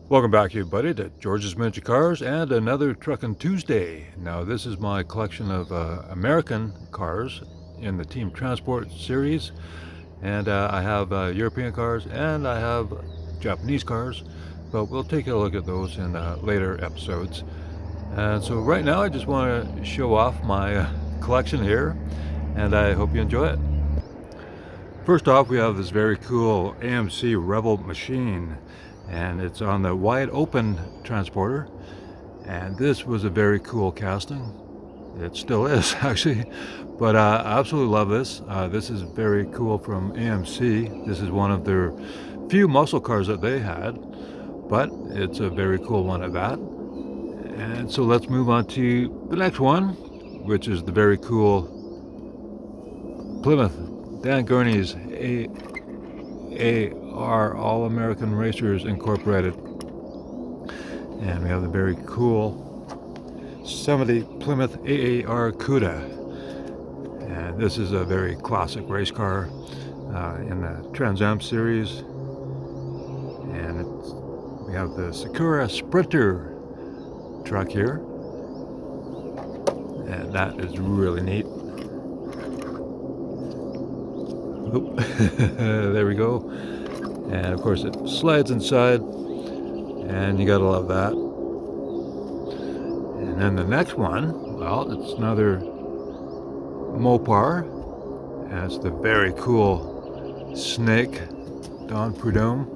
Welcome back, everybody, to George's Miniature Cars and another Truckin' Tuesday. Now, this is my collection of American cars in the Team Transport series, and I have European cars and I have Japanese cars, but we'll take a look at those in later episodes. And so, right now, I just want to show off my collection here, and I hope you enjoy it. First off, we have this very cool AMC Rebel machine, and it's on the wide open transporter, and this was a very cool casting. It still is actually, but I absolutely love this. This is very cool from AMC. This is one of their few muscle cars that they had, but it's a very cool one at that. And so let's move on to the next one, which is the very cool Plymouth Dan Gurney's AAR All American Racers Incorporated. And we have the very cool 70 Plymouth AAR CUDA. And this is a very classic race car in the Trans Am series. And we have the Sakura Sprinter truck here. And that is really neat. There we go. And of course it slides inside, and you gotta love that. And then the next one, well, it's another Mopar, and it's the very cool Snake Don Prudhomme,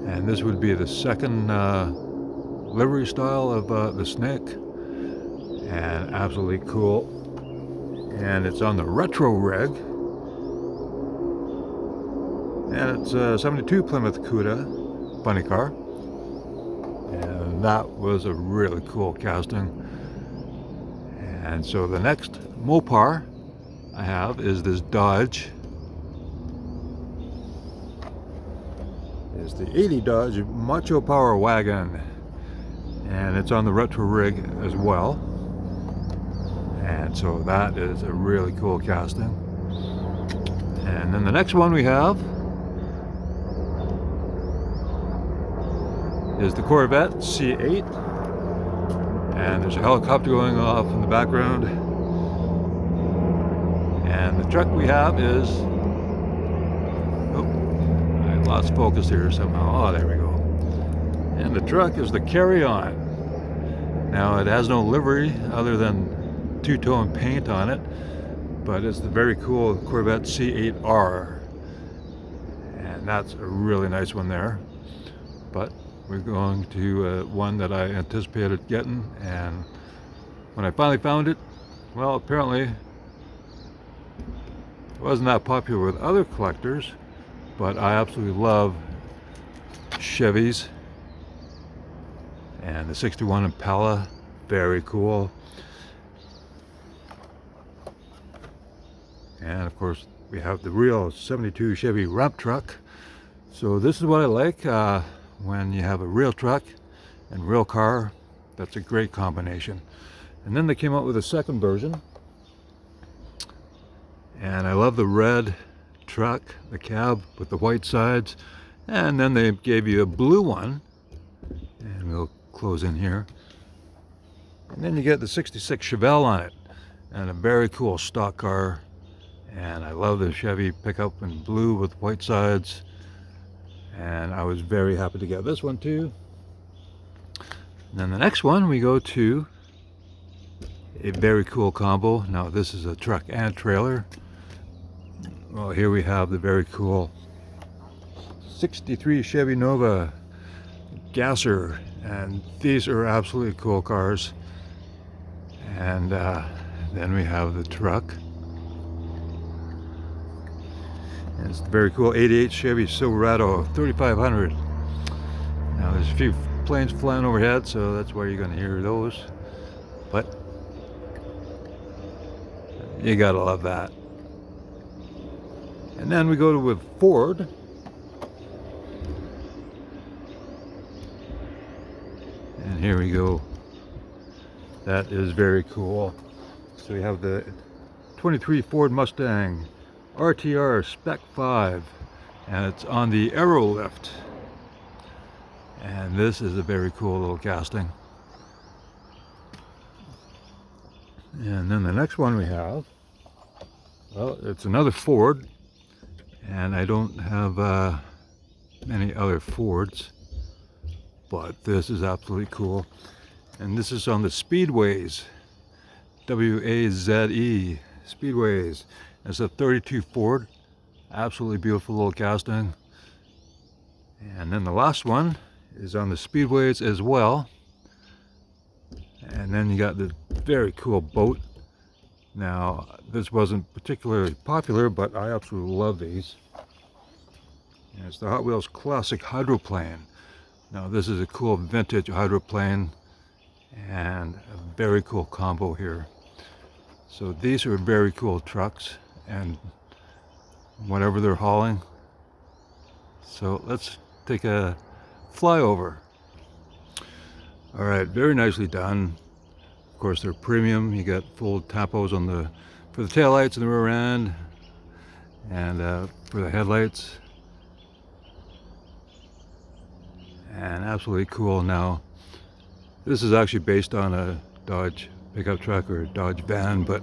and this would be the second livery style of the Snake, and absolutely cool. And it's on the retro rig. And it's a 72 Plymouth CUDA funny car, and that was a really cool casting. And so the next Mopar I have is this Dodge. It's the 80 Dodge Macho Power Wagon, and it's on the retro rig as well. And so that is a really cool casting. And then the next one we have is the Corvette C8, and there's a helicopter going off in the background. And the truck we have is, oh, I lost focus here somehow. Oh, there we go. And the truck is the Carry-On. Now it has no livery other than two-tone paint on it, but it's the very cool Corvette C8R, and that's a really nice one there. But we're going to one that I anticipated getting, and when I finally found it, well, apparently it wasn't that popular with other collectors, but I absolutely love Chevys. And the 61 Impala, very cool. And of course we have the real 72 Chevy ramp truck. So this is what I like. When you have a real truck and real car, that's a great combination. And then they came out with a second version, and I love the red truck, the cab with the white sides, and then they gave you a blue one, and we'll close in here, and then you get the 66 Chevelle on it, and a very cool stock car. And I love the Chevy pickup in blue with white sides, and I was very happy to get this one too. And then the next one, we go to a very cool combo. Now this is a truck and trailer. Well, here we have the very cool 63 Chevy Nova Gasser, and these are absolutely cool cars. And then we have the truck. And it's the very cool 88 Chevy Silverado 3500. Now there's a few planes flying overhead, so that's why you're going to hear those. But you gotta love that. And then we go with Ford. And here we go. That is very cool. So we have the 23 Ford Mustang RTR Spec 5, and it's on the Aerolift. And this is a very cool little casting. And then the next one we have, well, it's another Ford, and I don't have many other Fords, but this is absolutely cool. And this is on the Speedways, W-A-Z-E, Speedways. It's a 32 Ford, absolutely beautiful little casting. And then the last one is on the Speedways as well. And then you got the very cool boat. Now, this wasn't particularly popular, but I absolutely love these. And it's the Hot Wheels Classic Hydroplane. Now, this is a cool vintage hydroplane and a very cool combo here. So these are very cool trucks and whatever they're hauling. So let's take a flyover. All right, very nicely done. Of course, they're premium. You got full tampos on for the taillights and the rear end, and for the headlights. And absolutely cool. Now, this is actually based on a Dodge pickup truck or a Dodge van, but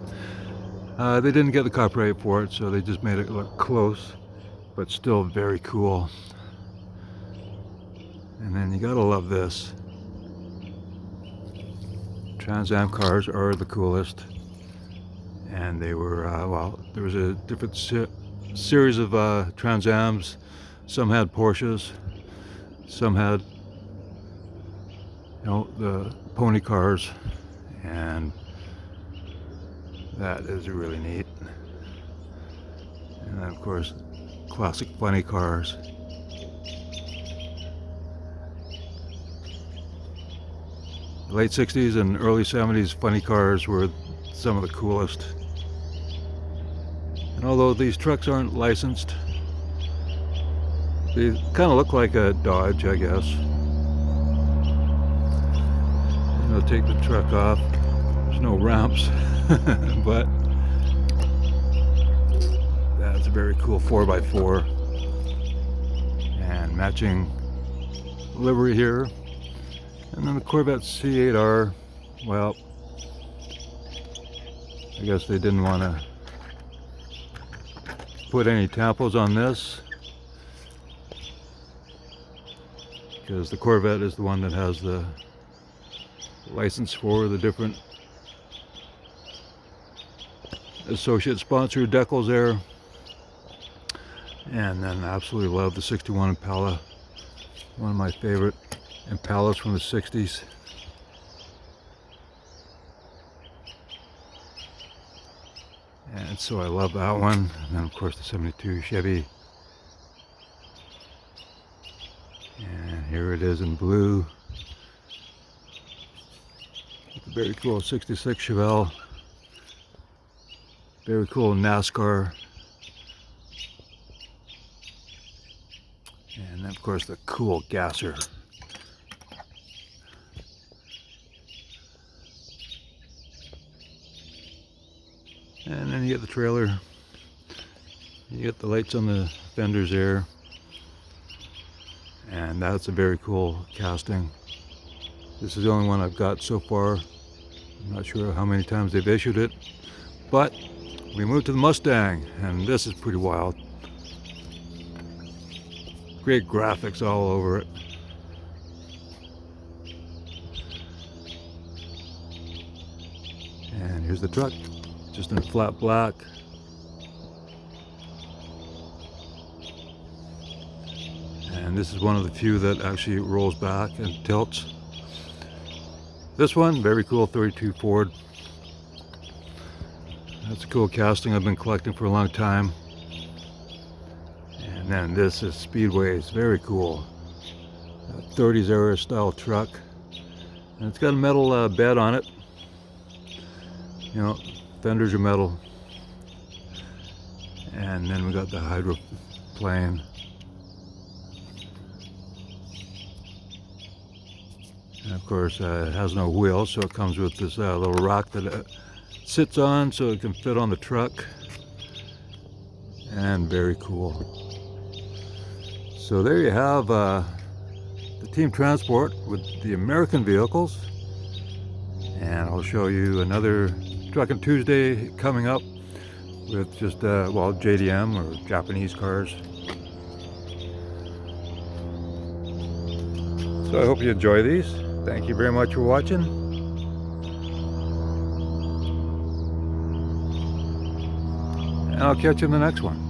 they didn't get the copyright for it, so they just made it look close, but still very cool. And then you gotta love this. Trans Am cars are the coolest, and they were well, there was a different series of Trans Ams. Some had Porsches, some had, you know, the pony cars, and that is really neat. And then of course, classic funny cars. Late 60s and early 70s funny cars were some of the coolest. And although these trucks aren't licensed, they kind of look like a Dodge, I guess. And I'll take the truck off. There's no ramps, but that's a very cool 4x4 and matching livery here. And then the Corvette C8R, well, I guess they didn't want to put any tampos on this, because the Corvette is the one that has the license for the different associate sponsor decals there. And then I absolutely love the 61 Impala, one of my favorite Impalas from the 60s. And so I love that one. And then of course the 72 Chevy. And here it is in blue. Very cool 66 Chevelle. Very cool NASCAR. And then of course the cool gasser. And then you get the trailer. You get the lights on the fenders there. And that's a very cool casting. This is the only one I've got so far. I'm not sure how many times they've issued it. But we moved to the Mustang, and this is pretty wild. Great graphics all over it. And here's the truck. Just in flat black. And this is one of the few that actually rolls back and tilts. This one, very cool 32 Ford. That's a cool casting I've been collecting for a long time. And then this is Speedways, very cool. A 30s era style truck. And it's got a metal bed on it. You know, fenders are metal. And then we got the hydroplane. And of course it has no wheels, so it comes with this little rock that it sits on so it can fit on the truck. And very cool. So there you have the Team Transport with the American vehicles. And I'll show you another Truckin' Tuesday coming up with just, well, JDM or Japanese cars. So I hope you enjoy these. Thank you very much for watching. And I'll catch you in the next one.